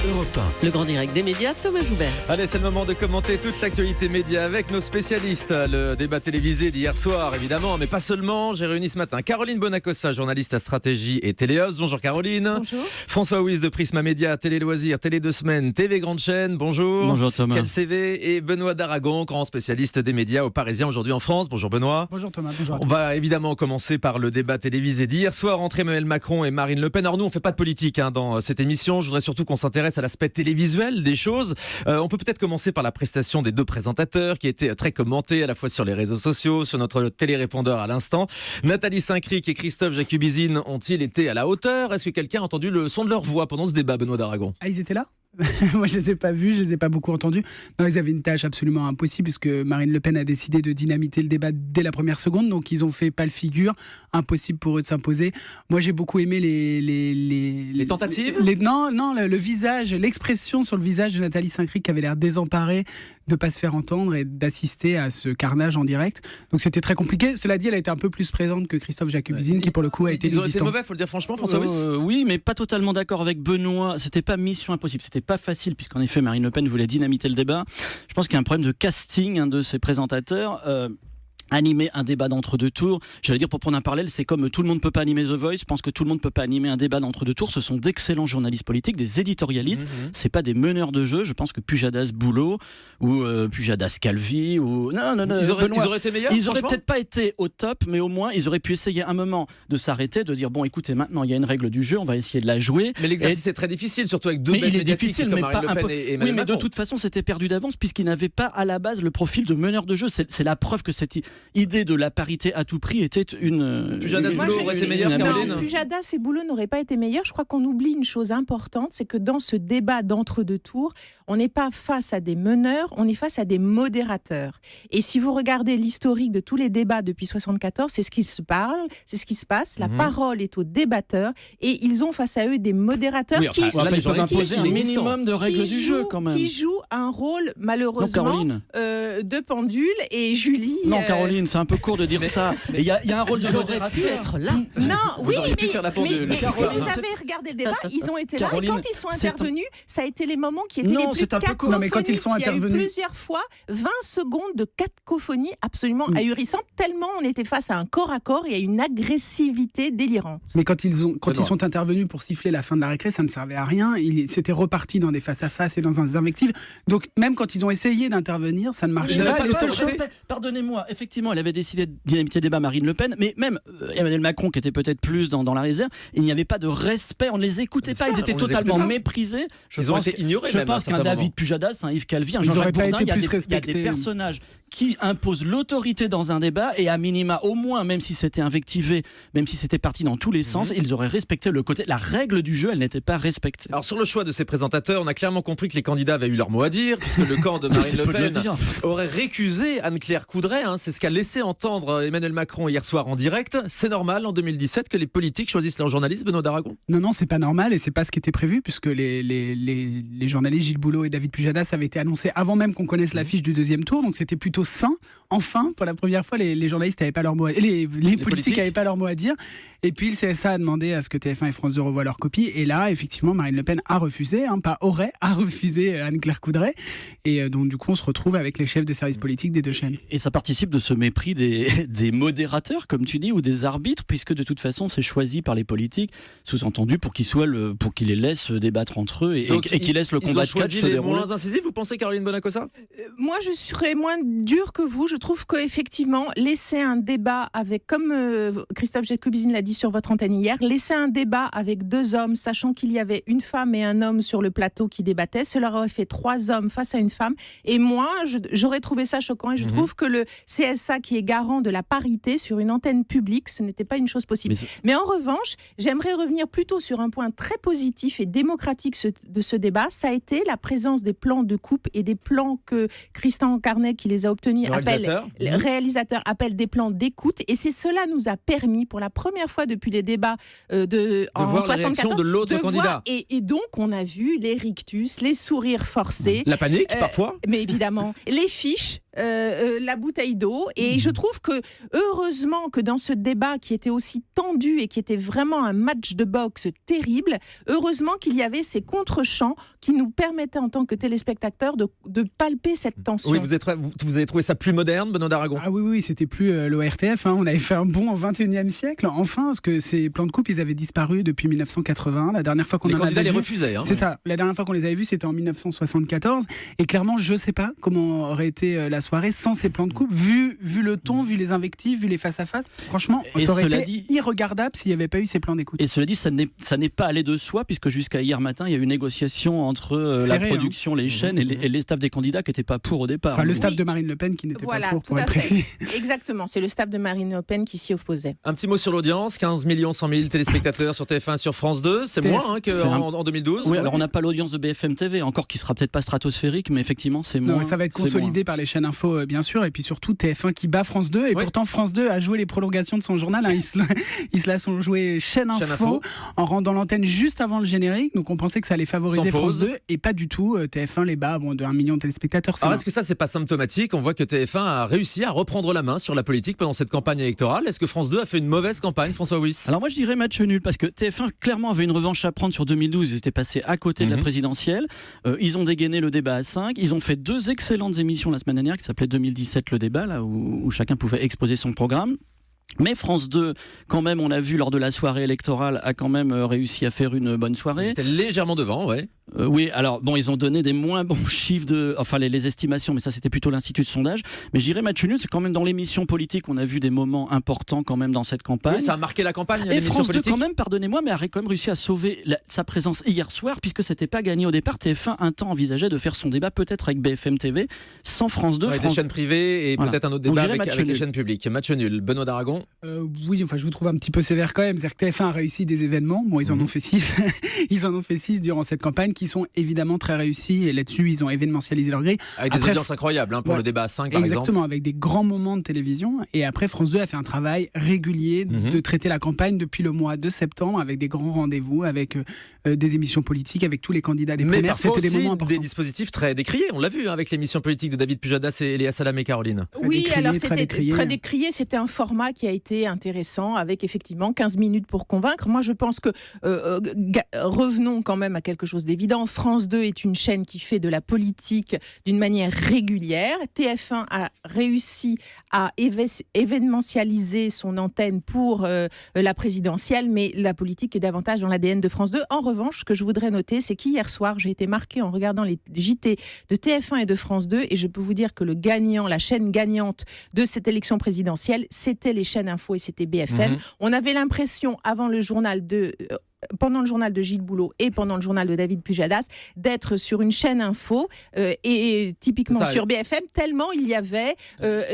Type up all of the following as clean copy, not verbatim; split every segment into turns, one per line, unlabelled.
Europe 1.
Le grand direct des médias, Thomas Joubert.
Allez, c'est le moment de commenter toute l'actualité média avec nos spécialistes. Le débat télévisé d'hier soir, évidemment, mais pas seulement. J'ai réuni ce matin Caroline Bonacossa, journaliste à stratégie et téléos. Bonjour Caroline.
Bonjour.
François Ouiz de Prisma Média, Télé Loisirs, Télé 2 Semaines, TV Grande Chaîne. Bonjour.
Bonjour Thomas.
Quel CV. Et Benoît Daragon, grand spécialiste des médias au Parisien aujourd'hui en France. Bonjour Benoît.
Bonjour Thomas, bonjour à tous.
On va évidemment commencer par le débat télévisé d'hier soir entre Emmanuel Macron et Marine Le Pen. Alors nous, on fait pas de politique dans cette émission. Je voudrais surtout qu'on s'intéresse à l'aspect télévisuel des choses. On peut peut-être commencer par la prestation des deux présentateurs qui était très commentée à la fois sur les réseaux sociaux, sur notre télérépondeur à l'instant. Nathalie Saint-Cric et Christophe Jacubizine ont-ils été à la hauteur ? Est-ce que quelqu'un a entendu le son de leur voix pendant ce débat, Benoît Daragon ?
Ah, ils étaient là ? Moi, je ne les ai pas vus, je ne les ai pas beaucoup entendus. Non, ils avaient une tâche absolument impossible puisque Marine Le Pen a décidé de dynamiter le débat dès la première seconde. Donc, ils ont fait pâle figure. Impossible pour eux de s'imposer. Moi, j'ai beaucoup aimé
les tentatives.
Le visage, l'expression sur le visage de Nathalie Saint-Cric qui avait l'air désemparée de ne pas se faire entendre et d'assister à ce carnage en direct. Donc, c'était très compliqué. Cela dit, elle a été un peu plus présente que Christophe Jacubizine qui, pour le coup, a été
Ils ont été
inexistant.
mauvais, faut le dire franchement, François Ouiz.
Oui, mais pas totalement d'accord avec Benoît. C'était pas mission impossible. C'était pas facile puisqu'en effet Marine Le Pen voulait dynamiter le débat. Je pense qu'il y a un problème de casting de ces présentateurs. Animer un débat d'entre-deux tours, j'allais dire pour prendre un parallèle, c'est comme tout le monde peut pas animer The Voice. Je pense que tout le monde peut pas animer un débat d'entre-deux tours. Ce sont d'excellents journalistes politiques, des éditorialistes. C'est pas des meneurs de jeu. Je pense que Pujadas Boulot ou Pujadas Calvi ou non,
Ils auraient été meilleurs.
Ils auraient peut-être pas été au top, mais au moins ils auraient pu essayer un moment de s'arrêter, de dire bon, écoutez, maintenant il y a une règle du jeu, on va essayer de la jouer.
Mais l'exercice est très difficile, surtout avec deux belles médiatiques comme Marine Le Pen et Emmanuel
Oui, mais de
Macron.
toute façon, c'était perdu d'avance puisqu'ils n'avaient pas à la base le profil de meneur de jeu. C'est la preuve que cette idée de la parité à tout prix était une.
Pujadas Boulot aurait été meilleur, Caroline.
Pujadas et Boulot n'auraient pas été meilleurs. Je crois qu'on oublie une chose importante, c'est que dans ce débat d'entre-deux tours, on n'est pas face à des meneurs, on est face à des modérateurs. Et si vous regardez l'historique de tous les débats depuis 1974, c'est ce qui se parle, c'est ce qui se passe. La parole est aux débatteurs et ils ont face à eux des modérateurs
Ils peuvent imposer un minimum de règles du jeu quand même.
Qui jouent un rôle malheureusement de pendule et Julie.
Non, Caroline, c'est un peu court de dire ça. Il y a un rôle de modérateur.
Pu être là.
Non,
Vous auriez pu faire la pendule.
mais si vous avez regardé le débat, ils ont été là. Et
Caroline,
quand ils sont intervenus, ça a été les moments qui étaient
Non,
les plus
c'est un peu court.
Non, mais quand ils sont
cacophoniques. Il y a eu
intervenus-
plusieurs fois 20 secondes de cacophonie absolument ahurissante, tellement on était face à un corps à corps et à une agressivité délirante.
Mais quand ils sont intervenus pour siffler la fin de la récré, ça ne servait à rien. Ils s'étaient repartis dans des face-à-face et dans des invectives. Donc même quand ils ont essayé d'intervenir, ça ne marchait
Il n'y
pas.
avait
Les
pas
seuls
de
choses-
respect. Pardonnez-moi, effectivement, elle avait décidé de dynamiter le débat Marine Le Pen, mais même Emmanuel Macron, qui était peut-être plus dans la réserve, il n'y avait pas de respect, on ne les écoutait pas, ils étaient totalement méprisés.
Ils ont été ignorés.
Je pense qu'un David Pujadas, un Yves Calvi, un
Ils
Jean-Jacques
auraient pas
Bourdin,
été
il y a
plus
des
respectés.
personnages qui imposent l'autorité dans un débat et à minima, au moins, même si c'était invectivé, même si c'était parti dans tous les sens, ils auraient respecté le côté. La règle du jeu, elle n'était pas respectée.
Alors sur le choix de ces présentateurs, on a clairement compris que les candidats avaient eu leur mot à dire, puisque le camp de Marine Le
peu de le
Pen
dire.
aurait récusé Anne-Claire Coudray. C'est ce qu'a laissé entendre Emmanuel Macron hier soir en direct. C'est normal en 2017 que les politiques choisissent leurs journalistes, Benoît Daragon ?
Non, c'est pas normal et c'est pas ce qui était prévu puisque les journalistes Gilles Boulot et David Pujadas avaient été annoncés avant même qu'on connaisse l'affiche du deuxième tour. Donc c'était plutôt sain. Enfin, pour la première fois, les journalistes n'avaient pas leur mot à... les politiques n'avaient pas leur mot à dire. Et puis le CSA a demandé à ce que TF1 et France 2 revoient leur copie. Et là, effectivement, Marine Le Pen a refusé, a refusé Anne-Claire Coudray. Et donc du coup, on se retrouve avec les chefs de services politiques des deux chaînes.
Et ça participe de ce mépris des modérateurs, comme tu dis, ou des arbitres, puisque de toute façon, c'est choisi par les politiques, sous-entendu pour qu'ils les laissent débattre entre eux et qu'ils laissent le combat de catch se
les
dérouler.
moins incisifs, vous pensez, Caroline Bonacossa ?
Moi, je serais moins dure que vous. Je trouve qu'effectivement, laisser un débat avec, comme Christophe Jacubizine l'a dit sur votre antenne hier, laisser un débat avec deux hommes, sachant qu'il y avait une femme et un homme sur le plateau qui débattaient, cela aurait fait 3 hommes face à une femme. Et moi, j'aurais trouvé ça choquant. Et je trouve que le CSA, qui est garant de la parité sur une antenne publique, ce n'était pas une chose possible. Mais en revanche, j'aimerais revenir plutôt sur un point très positif et démocratique de ce débat. Ça a été la présence des plans de coupe et des plans que Christian Carnet, qui les a obtenus, le réalisateur appelle des plans d'écoute. Et c'est cela nous a permis, pour la première fois depuis les débats en
voir
74,
la réaction de l'autre candidat.
Et donc, on a vu les rictus, les sourires forcés.
La panique, parfois.
Mais évidemment, les fiches. la bouteille d'eau. Et je trouve que, heureusement que dans ce débat qui était aussi tendu et qui était vraiment un match de boxe terrible, heureusement qu'il y avait ces contre-champs qui nous permettaient en tant que téléspectateurs de palper cette tension.
Oui, vous avez trouvé ça plus moderne, Benoît d'Aragon?
Ah oui, c'était plus l'ORTF, on avait fait un bond au 21e siècle, enfin, parce que ces plans de coupe, ils avaient disparu depuis 1980, la dernière fois qu'on
les
en
candidats
avait
les
vu,
refusaient.
c'est ça, la dernière fois qu'on les avait vus, c'était en 1974, et clairement, je sais pas comment aurait été la soirée sans ces plans de coupe, vu le ton, vu les invectives, vu les face-à-face, franchement, ça aurait été irregardable s'il n'y avait pas eu ces plans d'écoute.
Et cela dit, ça n'est pas allé de soi, puisque jusqu'à hier matin, il y a eu une négociation entre la production, les chaînes et les staffs des candidats qui n'étaient pas pour au départ.
Enfin, le staff de Marine Le Pen qui n'était pas pour être précis.
Exactement, c'est le staff de Marine Le Pen qui s'y opposait.
Un petit mot sur l'audience, 15 100 000 téléspectateurs sur TF1 et sur France 2, c'est moins qu'en 2012.
Oui, alors on n'a pas l'audience de BFM TV, encore qui sera peut-être pas stratosphérique, mais effectivement c'est moins.
Non, ça va être consolidé par les chaînes info, bien sûr, et puis surtout TF1 qui bat France 2, et pourtant France 2 a joué les prolongations de son journal, ils se la sont joué chaîne info en rendant l'antenne juste avant le générique, donc on pensait que ça allait favoriser France 2, et pas du tout, TF1 les bat de 1 million de téléspectateurs.
Alors est-ce que ça c'est pas symptomatique? On voit que TF1 a réussi à reprendre la main sur la politique pendant cette campagne électorale. Est-ce que France 2 a fait une mauvaise campagne, François Wyss?
Alors moi je dirais match nul, parce que TF1 clairement avait une revanche à prendre sur 2012, ils étaient passés à côté de la présidentielle, ils ont dégainé le débat à 5, ils ont fait 2 excellentes émissions la semaine dernière qui s'appelait 2017 le débat, là où chacun pouvait exposer son programme. Mais France 2, quand même, on l'a vu lors de la soirée électorale, a quand même réussi à faire une bonne soirée.
C'était légèrement devant, ouais.
Oui, alors bon, ils ont donné des moins bons chiffres enfin les estimations, mais ça c'était plutôt l'institut de sondage. Mais je dirais match nul, c'est quand même dans l'émission politique, on a vu des moments importants quand même dans cette campagne.
Oui, ça a marqué la campagne.
Et France 2 quand même, pardonnez-moi, mais a quand même réussi à sauver sa présence hier soir, puisque c'était pas gagné au départ. TF1 un temps envisageait de faire son débat peut-être avec BFM TV, sans France 2.
Des chaînes privées et peut-être un autre débat avec les chaînes publiques. Match nul. Benoît d'Aragon.
Oui, enfin je vous trouve un petit peu sévère quand même. C'est-à-dire que TF1 a réussi des événements. Bon, ils en ont fait 6. Ils en ont fait 6 durant cette campagne qui sont évidemment très réussis, et là-dessus ils ont événementialisé leur grille.
Avec des audiences incroyables pour le débat à 5 par exemple.
Exactement, avec des grands moments de télévision. Et après France 2 a fait un travail régulier de traiter la campagne depuis le mois de septembre, avec des grands rendez-vous, avec des émissions politiques, avec tous les candidats des primaires.
C'était des moments importants. Des dispositifs très décriés, on l'a vu avec l'émission politique de David Pujadas et Léa Salam et Caroline.
Oui, alors c'était très décrié, c'était un format qui a été intéressant, avec effectivement 15 minutes pour convaincre. Moi je pense que, revenons quand même à quelque chose d'évident, France 2 est une chaîne qui fait de la politique d'une manière régulière. TF1 a réussi à événementialiser son antenne pour la présidentielle, mais la politique est davantage dans l'ADN de France 2. En revanche, ce que je voudrais noter, c'est qu'hier soir, j'ai été marquée en regardant les JT de TF1 et de France 2, et je peux vous dire que le gagnant, la chaîne gagnante de cette élection présidentielle, c'était les chaînes info et c'était BFM. On avait l'impression, pendant le journal de Gilles Boulot et pendant le journal de David Pujadas, d'être sur une chaîne info et typiquement sur BFM, tellement il y avait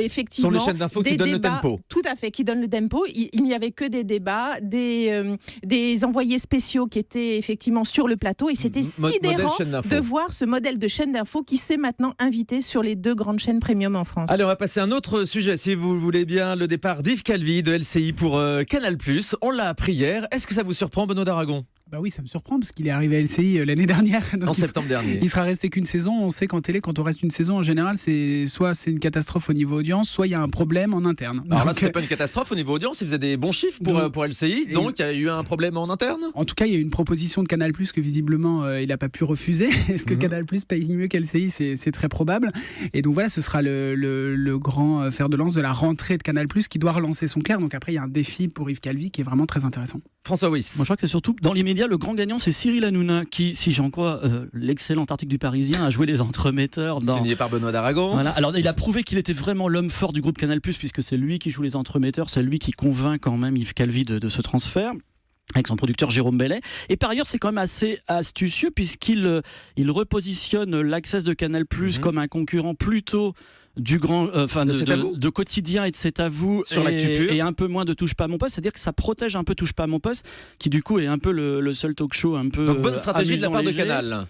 effectivement
sur les chaînes d'info qui donnent le tempo.
Tout à fait, qui donnent le tempo. Il n'y avait que des débats, des envoyés spéciaux qui étaient effectivement sur le plateau, et c'était sidérant de voir ce modèle de chaîne d'info qui s'est maintenant invité sur les 2 grandes chaînes premium en France.
Allez, on va passer à un autre sujet, si vous voulez bien, le départ d'Yves Calvi de LCI pour Canal+. On l'a appris hier. Est-ce que ça vous surprend, Benoît d'Aragon?
Bah oui, ça me surprend parce qu'il est arrivé à LCI l'année dernière.
En septembre dernier.
Il sera resté qu'une saison. On sait qu'en télé, quand on reste une saison, en général, soit c'est une catastrophe au niveau audience, soit il y a un problème en interne.
Alors là, c'était pas une catastrophe au niveau audience. Il faisait des bons chiffres pour LCI. Donc, il y a eu un problème en interne.
En tout cas, il y a eu une proposition de Canal+ que visiblement, il n'a pas pu refuser. Est-ce que Canal+ paye mieux qu'LCI? C'est très probable. Et donc voilà, ce sera le grand fer de lance de la rentrée de Canal+, qui doit relancer son clair. Donc après, il y a un défi pour Yves Calvi qui est vraiment très intéressant.
François Wyss.
Moi, je crois que c'est surtout, dans l'immédiat, le grand gagnant, c'est Cyril Hanouna, qui, si j'en crois l'excellent article du Parisien, a joué les entremetteurs.
Signé par Benoît d'Aragon.
Voilà. Alors, il a prouvé qu'il était vraiment l'homme fort du groupe Canal+, puisque c'est lui qui joue les entremetteurs, c'est lui qui convainc quand même Yves Calvi de ce transfert, avec son producteur Jérôme Bellet. Et par ailleurs, c'est quand même assez astucieux, puisqu'il repositionne l'Access de Canal+, comme un concurrent plutôt du grand, de quotidien et de C'est à vous, et un peu moins de Touche pas à mon poste, c'est-à-dire que ça protège un peu Touche pas à mon poste, qui du coup est un peu le seul talk show un peu.
Donc bonne stratégie de la part de Canal.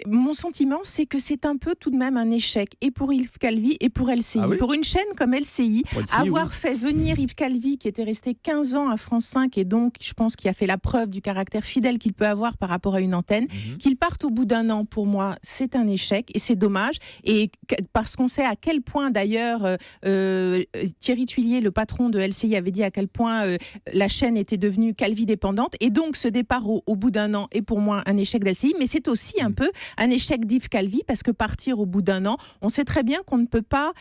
mon sentiment, c'est que c'est un peu tout de même un échec, et pour Yves Calvi et pour LCI.
Ah oui,
pour une chaîne comme LCI, avoir
oui.
fait venir Yves Calvi, qui était resté 15 ans à France 5, et donc, je pense qu'il a fait la preuve du caractère fidèle qu'il peut avoir par rapport à une antenne, qu'il parte au bout d'un an, pour moi, c'est un échec, et c'est dommage, et parce qu'on sait à quel point, d'ailleurs, Thierry Tuillier, le patron de LCI, avait dit à quel point la chaîne était devenue Calvi dépendante, et donc ce départ au bout d'un an est pour moi un échec d'LCI, mais c'est aussi un peu un échec d'Yves Calvi, parce que partir au bout d'un an, on sait très bien qu'on ne peut pas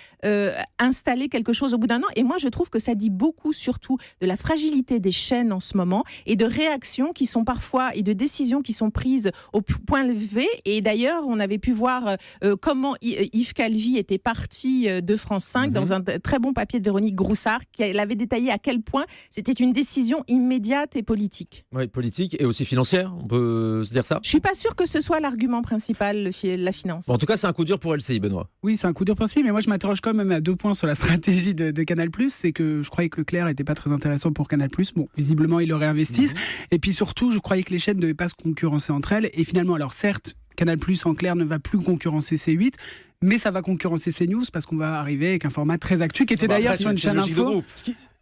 installer quelque chose au bout d'un an, et moi je trouve que ça dit beaucoup surtout de la fragilité des chaînes en ce moment, et de réactions qui sont parfois, et de décisions qui sont prises au point levé, et d'ailleurs on avait pu voir comment Yves Calvi était parti de France 5 dans un très bon papier de Véronique Groussard, qui avait détaillé à quel point c'était une décision immédiate et politique.
Oui, politique et aussi financière, on peut se dire ça.
Je suis pas sûre que ce soit l'argument principal, la finance.
Bon, en tout cas, c'est un coup dur pour LCI, Benoît.
Oui, c'est un coup dur principe, mais moi je m'interroge quand même à 2 points sur la stratégie de Canal+. C'est que je croyais que Leclerc n'était pas très intéressant pour Canal+. Bon, visiblement, ils le réinvestissent. Et puis surtout, je croyais que les chaînes ne devaient pas se concurrencer entre elles. Et finalement, alors certes, Canal+, en clair, ne va plus concurrencer C8, mais ça va concurrencer CNews parce qu'on va arriver avec un format très actu qui était d'ailleurs sur une chaîne info.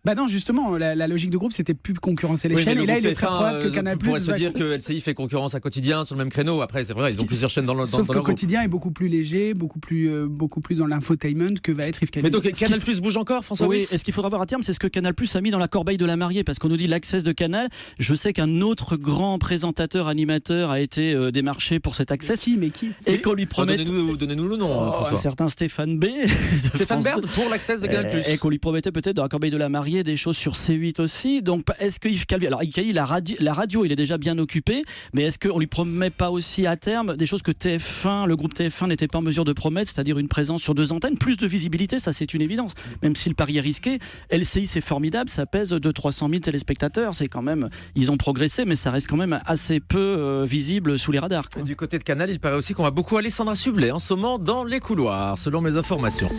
Bah non, justement, la logique de groupe, c'était plus concurrencer les chaînes. Et là, il est très probable que Canal+.
On pourrait se dire que LCI fait concurrence à Quotidien sur le même créneau. Après, c'est vrai, ils ont plusieurs chaînes dans le
Sauf que
groupe.
Quotidien est beaucoup plus léger, beaucoup plus dans l'infotainment que va être Yves Calvi.
Mais donc, Canal+ bouge encore, François?
Oui, et ce qu'il faudra voir à terme, c'est ce que Canal+ a mis dans la corbeille de la mariée, parce qu'on nous dit l'access de Canal. Je sais qu'un autre grand présentateur, animateur a été démarché pour cet access.
Mais qui
Et qu'on lui promet.
Donnez-nous le nom,
Un
François.
certain Stéphane B.
Stéphane Bern pour l'access de Canal+.
Et qu'on lui promettait peut-être dans la corbeille de la mariée des choses sur C8 aussi. Donc, est-ce que Yves Calvi, alors Yves Calvi, la radio, il est déjà bien occupé, mais est-ce qu'on lui promet pas aussi à terme des choses que TF1, le groupe TF1 n'était pas en mesure de promettre, c'est-à-dire une présence sur 2 antennes, plus de visibilité, ça c'est une évidence. Même si le pari est risqué, LCI c'est formidable, ça pèse 200-300 000 téléspectateurs, c'est quand même, ils ont progressé, mais ça reste quand même assez peu visible sous les radars, quoi.
Du côté de Canal, il paraît aussi qu'on va beaucoup aller Sandra Sublet en ce moment dans les couloirs, selon mes informations.